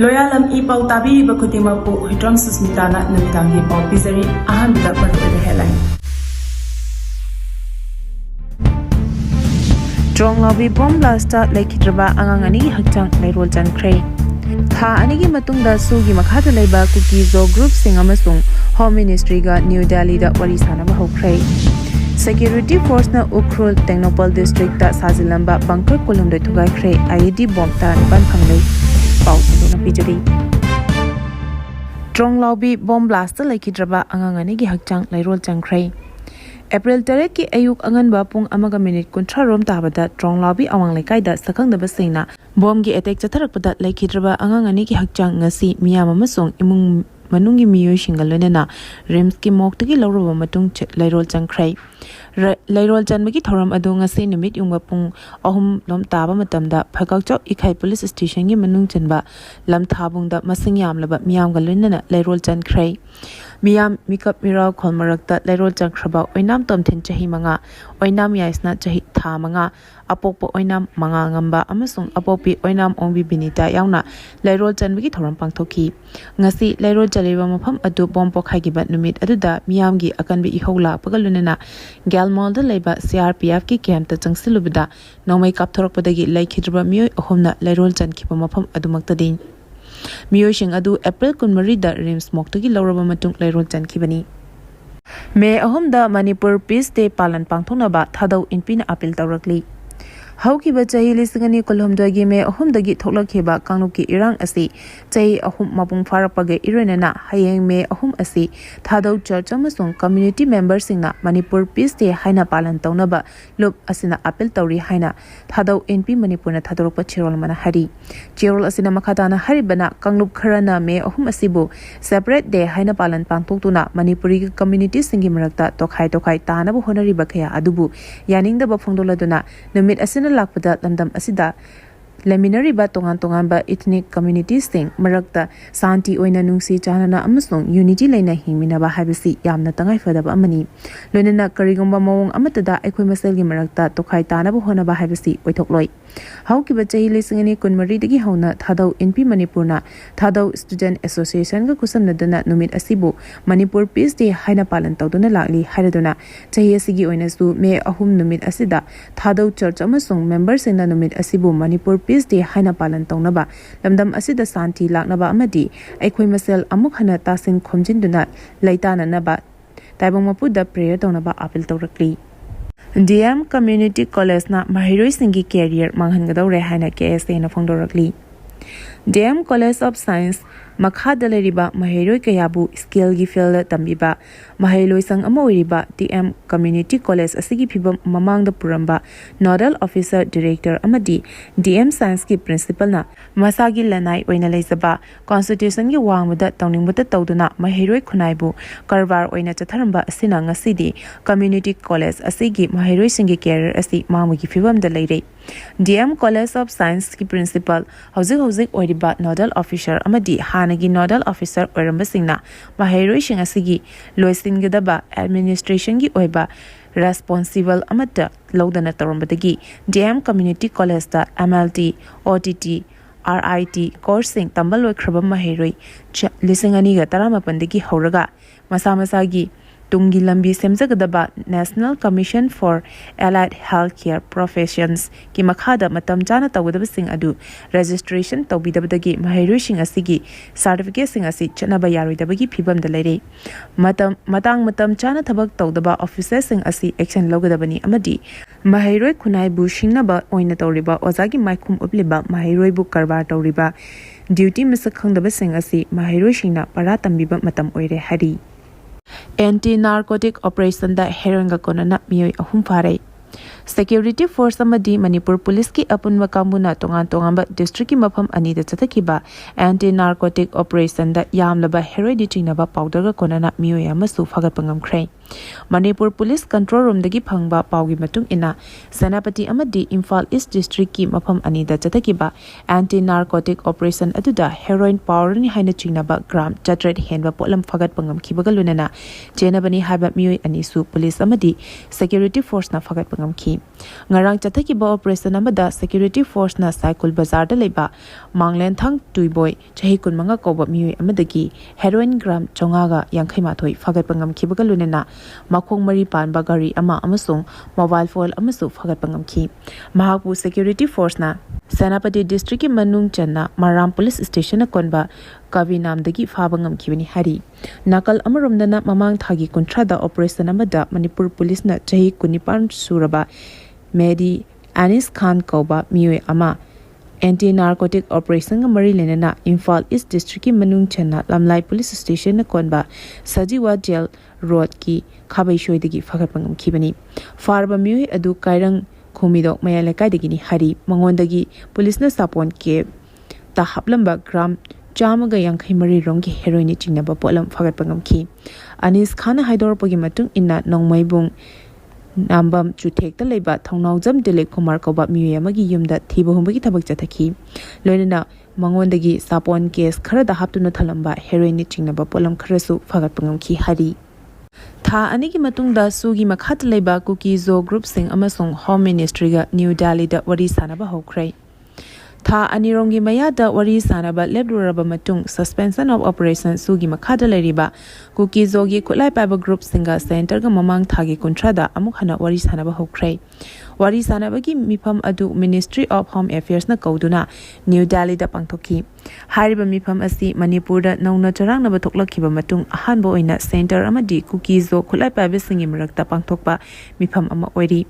Loyalam E-PAO tabi bakutimappu hitram susmitana namidangi pau pizari ahan bida marude headline. Tengnoupal bomb blaster Leirol Angng ani hakchang Leirol Chankhre. Tha anigi matungda sugi makhada leiba Kukizo group sing amasung Home Ministry ga New Delhi da wari sanaba hokre. Security force na Ukhrul Tengnoupal district ta sajilamba Fangkhre kolom de Thugaikhre IED bomb taraban phanglei pau na pijari. Tengnoupal bomb blaster Leirol Angng ani gi hakchang Leirol Chankhre. April 3 ki ayuk anganba pung amaga minute kuntra rom tabada Tengnoupal awang lekai da sakangdaba singna bomb gi attack chatharakpada Leirol Angng ani gi hakchang ngasi miyam amasung imung manungi miyo shingalonena rims ki moktagi lawraba matung Leirol Chankhre. Leirol Chanbagi thoram adu ngasi nimit yungba pung ahum lom taba matamda Phagakchok Ikhai police station gi manung chanba lam thabungda masing yamlaba miyam galonena Leirol Chankhre. Miyam mikap mirau kholmarakta Leirol Chankhre oinam tomthin chahi manga oinam yaisna chahi tha manga apokpo oinam manga ngamba amasung apopi oinam ongbi binita yauna Leirol Chanbagi thoram pangthoki ngasi Leirol chaliba mafam adu bomb pokhai gi bat numit aduda miyam gi akanbi ihola pagalunena Galmol da leiba CRPF ki camp ta changsilubida nomai kapthorokpadagi Leirol miyo ahumna Leirol Chankhiba mafam adumaktadin Miyoshing adu April 13 da rims moktagi lawraba matung Leirol Chankhibani. May ahum da Manipur Peace Day palan pangthonaba thadau inpina appeal tawrakli. Haukiba chahi lisingani kolhomdagi me ahumdagi thoklakheba kangnuki irang asi chahi ahum mapung farakpage irenena hayeng me ahum asi thadau church amasung community members singna Manipur Peace Day haina palan tawnaba lup asina appeal tawri haina thadau NP Manipurna thadorokpa chirol mana hari chirol asina makhatana haribana kanglup kharana me ahum asibu separate day haina palan pangthoktuna Manipuri community singi marakta tokhai tanabu honariba khaya adubu yaningdaba phongdoladuna numit asina lakpada lamdam asida Laminary ba tongan ba ethnic communities sing marakta santi oina nungsi chanana amasung unity leina hingminaba habisi yamna tangai fadaba amani loinana karigomba mawong amatada aikhoi maselgi marakta tokhai tanabu honaba habisi oithokloi haukiba chahi lisingani kunmari dagi hauna thadau NP Manipurna thadau student association ga kusamnadana numit asibu Manipur Peace Day haina palan tawduna lakli hairaduna chahi asigi oina su me ahum numit asida thadau church amasung members ina numit asibu Manipur Peace Day haina palan tawnaba lamdam asida santi laknaba amadi aikhoi masel amuk hana tasin khomjinduna laitana naba taibong mapuda prayer tawnaba appeal tawrakli DM Community College na mahiroi singi career manghangadawre haina KSA na phongdorakli DM College of Science makhada leriba mahiroi kayabu skill gi field tambiba mahiloi sang ama oiriba DM Community College asigi phibam mamangda puramba Nodal Officer Director amadi DM Science ki principal na masagi lanai oina leizaba Constitution gi wangmuda tawningbuta tawduna mahiroi khunaibu karbar oina chatharamba asina ngasidi Community College asigi mahiroi singi career asi mamugi phibam da leire DM College of Science ki principal hauzik oiriba Nodal Officer amadi hanagi Nodal Officer oiramba singna mahiroi sing asigi loisingedaba administration gi oiba responsible amata lodana tarambadagi DM Community College da MLT OTT RIT coursing tambal loikraba mahiroi lisingani ga taramapandagi horaga masamagi tungi lambi semjagadaba National Commission for Allied Healthcare Professions ki makhada matam chana tawdaba sing adu registration tawbidabadagi mahiroi sing asigi certificate sing asi chanaba yaroidabagi phibam da leire matam chana thabak tawdaba officers sing asi action logadabani amadi mahiroi khunai bu shingnaba oina tawriba ozagi maikhum upliba mahiroi bu karbar tawriba duty misak khangdaba sing asi mahiroi shingna para tambiba matam oire hari Anti-narcotic operation da heroinga konana miyoi ahum farai Security force amadi Manipur police ki apunwa kambuna tongan ba district ki mafam ani da chathakiba anti-narcotic operation da yamlaba heredity na ba powder ga konana miyoi amasu phagatpangamkhre Manipur police control room dagi phangba pawgi matung ina Senapati amadi Imphal East district ki mafam ani da chathakiba anti-narcotic operation aduda heroin power ni haina chingnaba gram chatred henba polam phagatpangamkhibaga lunana chenabani haba miyoi ani su police amadi security force na phagatpangamkhi ꯄꯥꯡꯊꯣꯛꯈꯤ ngarang chathaki ba operation amada security force na cycle bazar da leba manglen thang tuiboi chahi kunmanga koba miui amadagi heroin gram chonga ga yankhai mathoi fagat pangam khibaga lunena makhong mari pan ba gari ama amasung mobile phone amasu fagat pangam khi mahakpu security force na Senapati district manung channa Maram police station na konba kavi namdagi fabangam khibani hari nakal amaromdana mamang thagi kontra da operation amada Manipur police na chahi kunipan suraba Medi Anis Khan koba miwe ama anti-narcotic operation mari lenena Imphal East district manung channa Lamlai police station na konba Sajiwa jail road ki khabai shoidagi fagatpangam khibani farba miwe adu kairang khumidok mayale kaidagini hari mangondagi police na sapon ke ta haplamba gram chamaga yankhai mari rongi heroin chingnaba polam fagatpangam khi Anis Khan haidor pogi matung inna nongmaibung Nambam Chutek the Leba Tongnawjam Dilip Kumar Koba Muyamagi Yumda Thiba Humbagi Tabak Jataki Loina Mangondagi Sapon case Karada Haptuna Talamba heroin chingnaba polam Karasu Fagatpangam ki hari Tha anigi matungda sugi makhat leba kuki zo group sing amasong home ministry ga New Delhi da wari sanaba hokrai Tha anirongi mayada wari sanaba lebduraba matung suspension of operation sugi makhada leriba kuki zogi kulai paba group singa center ga mamang thagi kontrada amuk hana wari sanaba hokrai wari sanabagi mifam adu Ministry of Home Affairs na kauduna New Delhi da pangthoki hariba mifam asi Manipur da nauna charang na bathoklakhiba matung ahanbo oina center amadi cookies zo khulai paibe singi marakta pangthokpa mifam ama oiri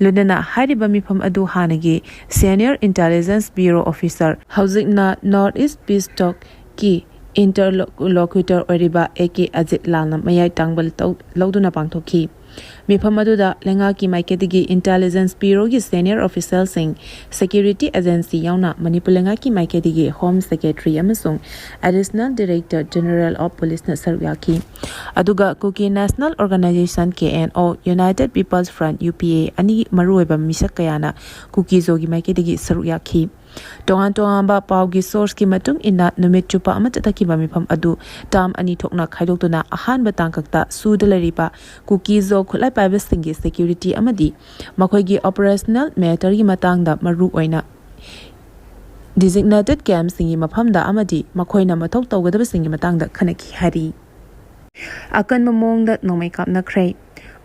lunana hariba mifam adu hanagi Senior Intelligence Bureau Officer housing na North East Peace Talk ki interlocutor oriba AK Ajit Lalna mayai tangbal lauduna pangthoki Mifamaduda Lenga ki Maiketigi Intelligence Bureau ki senior official sing security agency yauna Manipulenga ki Maiketigi Home Secretary amasung Additional Director General of Police na saruyaki aduga kuki National Organization KNO United People's Front UPA ani marueba misak kayana kuki zogi Maiketigi saruyaki Tongan ba paugi source ki matung ina numit chupa amataki ba mifam adu tam ani thokna khaidokuna ahan batangkakta sudalariba cookie zo khulai paibe singi security amadi makhoigi operational matter gi matangda maru oina designated camp singi mafamda amadi makhoina mathok tawgadaba singi matangda khanaki hari akan mamongda nomai kapna khrei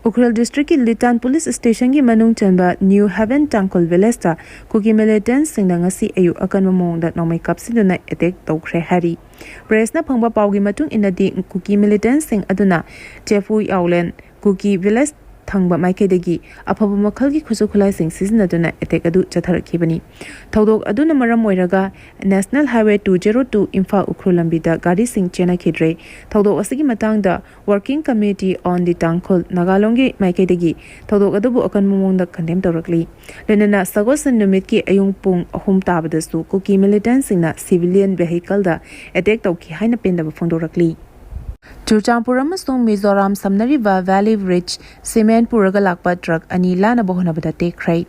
Ukhrul district ki Litan police station ki manung chanba New Haven Tangkol village ta kuki militants singna ngasi ayu akan mamongda nomai kapsiduna attack tawkhre hari press na phangba pawgi matung inadi kuki militants sing aduna chefu yaulen kuki village thangba maikedagi aphaba makhalgi khusu khulai sing sizinaduna attack adu chatharakibani thodok aduna maram oiraga National Highway 202 Imphal Ukhrul lambi da gari sing chena khidre thodok asigi matangda Working Committee on the Tangkol Nagalongi maikedagi thodok adu akan momongda condemn tawrakli lenana sagosan numit ki ayung pung ahum tabadasu kuki militants singna civilian vehicle da attack tawki haina penda phongdorakli Churchampur amasung Mizoram Samnariva Valley Bridge cement puraga lakpa truck ani lana bohona bada tekrai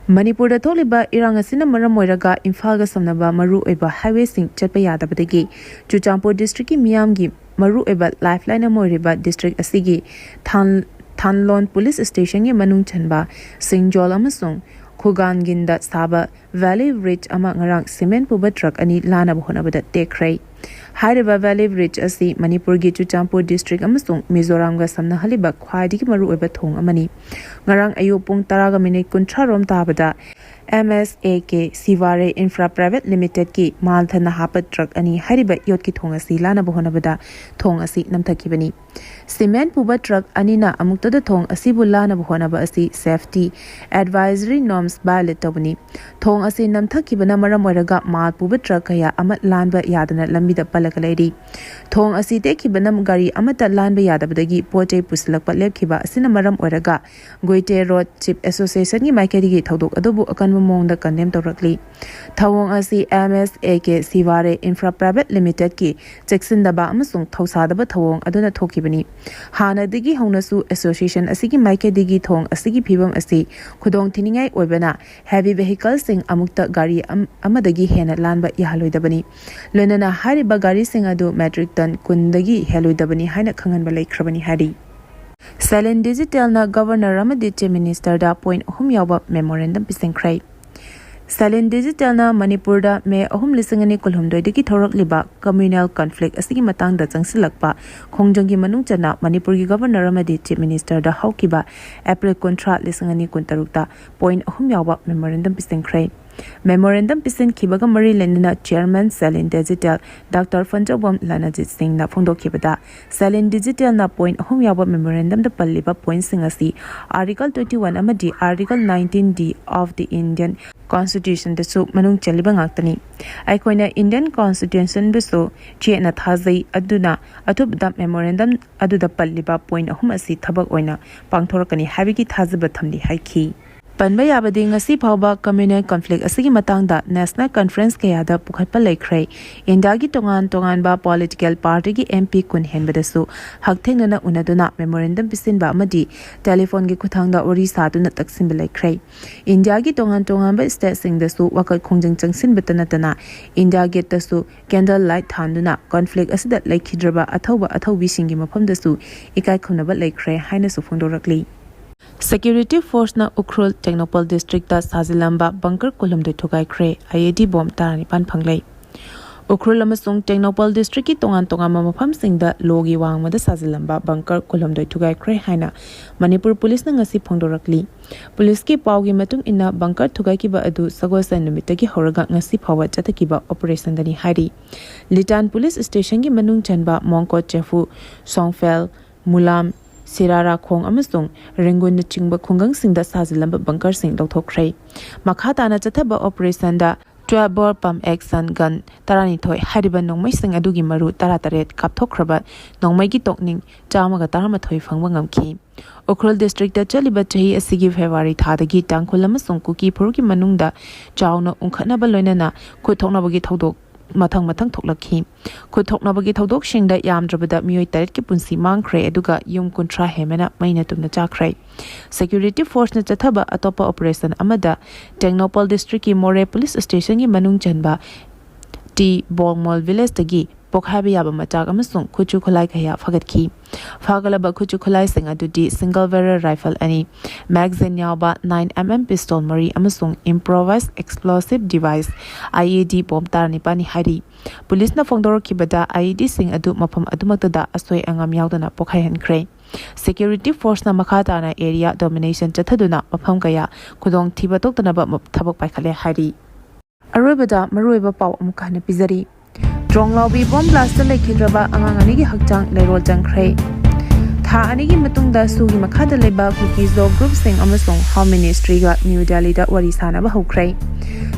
Manipur da tholiba irang asina maram oiraga Imphal ga samnaba maru oiba highway sing chatpa yadabadagi Churchampur district ki miyam gi maru oiba lifeline amoriba district asigi Thanlon police station gi manung chanba Singjol amasung Khuganginda saba Valley Bridge ama ngarang cement puba truck ani lana bohona bada tekrai Hariba Valley Bridge asi Manipur gi Churchampur district amasung Mizoram ga samna haliba khwaidigi maru oiba thong amani ngarang ayu pung 10:30 rom tabada MSAK Sivare Infra Private Limited ki malthana hapat truck ani hariba yot ki thong asi lana bohona bada thong asi namthakibani cement puba truck anina amuktada thong asi bulana bohona ba asi safety advisory norms violate tobani thong asi namthakibana maram oiraga mal puba truck kaya amat lanba yadana lambi da palakalaidi thong asi tekibana gari amata lanba yadabadagi pochai puslakpa lepkiba asina maram oiraga Goite Road Chip Association gi maikedi gi thodok adubu akan mamongda condemn tawrakli thawong asi MSAK Sivare Infra Private Limited ki cheksindaba amasung thausadaba thawong aduna thokibani hana digi hongnasu association asigi maikedi gi thong asigi phibam asi khudong thiningai oibana heavy vehicle sing amukta gari amadagi hena lanba yahaloidabani lenana hariba gari sing adu metric ton kundagi heloidabani haina khanganba laikhrabani hari Silent Digital na Governor Ramadi Chief Minister da point ahum yawa memorandum Fangkhre. Silent Digital na Manipur da me ahum lisangani kulhumdoi diki thorak liba communal conflict asigi matang da changsilakpa khongjanggi manung chana Manipur gi Governor Ramadi Chief Minister da haukiba April contract lisangani kuntarukta point ahum yawa memorandum Fangkhre. Memorandum pisin kibaga mari lenina Chairman Silent Digital Dr. Fanjawam Lanajit Singh na phongdok kibada Silent Digital na point ahum yawa memorandum da palliba point singasi Article 21 amadi Article 19D of the Indian Constitution da su manung chaliba ngaktani aikoina Indian Constitution bisu chena thazai aduna atubda memorandum aduda palliba point ahum asi thabak oina pangthorakani habigi thazaba thamli haiki Panba yabadi ngasi phawba communal conflict asigi matangda national conference kayada pukhatpa Leirol India gi tongan ba political party gi MP kun henbadasu hakthengnana unaduna memorandum pisinba amadi telephone gi kuthangda ori saduna taksinba Leirol India gi tongan ba state singdasu wakal khongjang changsin betanatana India gate tasu candle light thanduna conflict asida laikhidraba athaubi singi mafamdasu ikai khonaba Leirol haina su phongdorakli Security Force na Ukhrul Tengnoupal District da Sajilamba bunker kulumdoi Thugaikhre IED BOM18 phanglei Ukhrul amasung Tengnoupal District ki tongan mafam singda logi wangmada Sajilamba bunker kulumdoi Thugaikhre haina Manipur Police na ngasi phongdorakli Police ki pau gi matung ina bunker thugaikiba adu sagosa numitagi horaga ngasi phawa chatakiba operation dani hairi Litan Police Station gi manung chanba Mongko Chefu Songfel Mulam Sirara Khong amasung Rengun na chingba khungang singda Sajilamba bunker sing lauthokre Makhata na chathaba operation da 12 bore pump action gun tarani thoi hariba nongmai sing adugi maru tarataret kapthokraba nongmai gi tokning chamaga tarama thoi phangba ngamkhi Ukhrul district da chaliba chahi asigi February thadagi tangkhul amasung kuki phuruki manungda chawna ungkhatnaba loinana khuthoknabagi thodok mathang thoklakhi khuthoknabagi thodok singda yamdrabada mioi taret ki punsi mangkhre aduga yum kuntra hemena maina tumna chakrai security force na chathaba atopa operation amada Tengnoupal district ki More police station gi manung chanba T Bongmol village tagi pokhabi yaba machak amasung khuchu khulai khaya phagatki phagalaba khuchu khulai sing adudi single barrel rifle ani magazine yaba 9mm pistol mari amasung improvised explosive device IED bomb tarani pani hari police na phongdor kibada IED sing adu mafam adumakta da asoi angam yaudana pokhai hankhre security force na makhata na area domination chathaduna mafam kaya khudong thiba toktana ba thabak paikhale hari aroibada maroiba paw amukha na pizari Tronglaubi bomb blast laikhidraba Angng anigi hakchang Leirol Chankhre Tha anigi matungda sugi makhada leba cookies dog group sing amasung Home Ministry ga New Delhi da wari sanaba hokre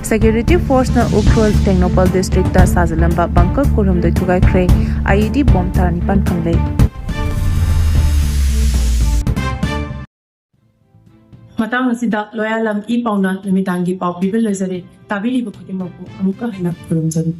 Security Force na Ukhrul Tengnoupal District da Sajilamba bunker kulumdoi Thugaikhre IED bomb tarani phanglei Matang asida loyalam E-PAO na namitangi pau bibel lazare tabili bakutimapu amuka hina kurumjani